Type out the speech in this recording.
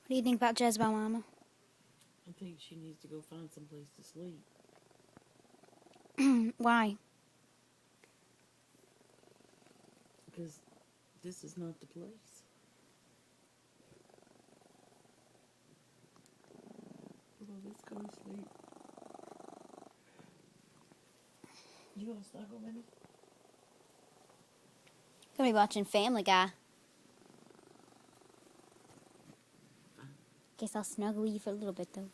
do you think about Jezebel, Mama? I think she needs to go find some place to sleep. Why? Because this is not the place. Come on, let's go to sleep. You gonna snuggle, Minnie? Gonna be watching Family Guy. Guess I'll snuggle you for a little bit, though.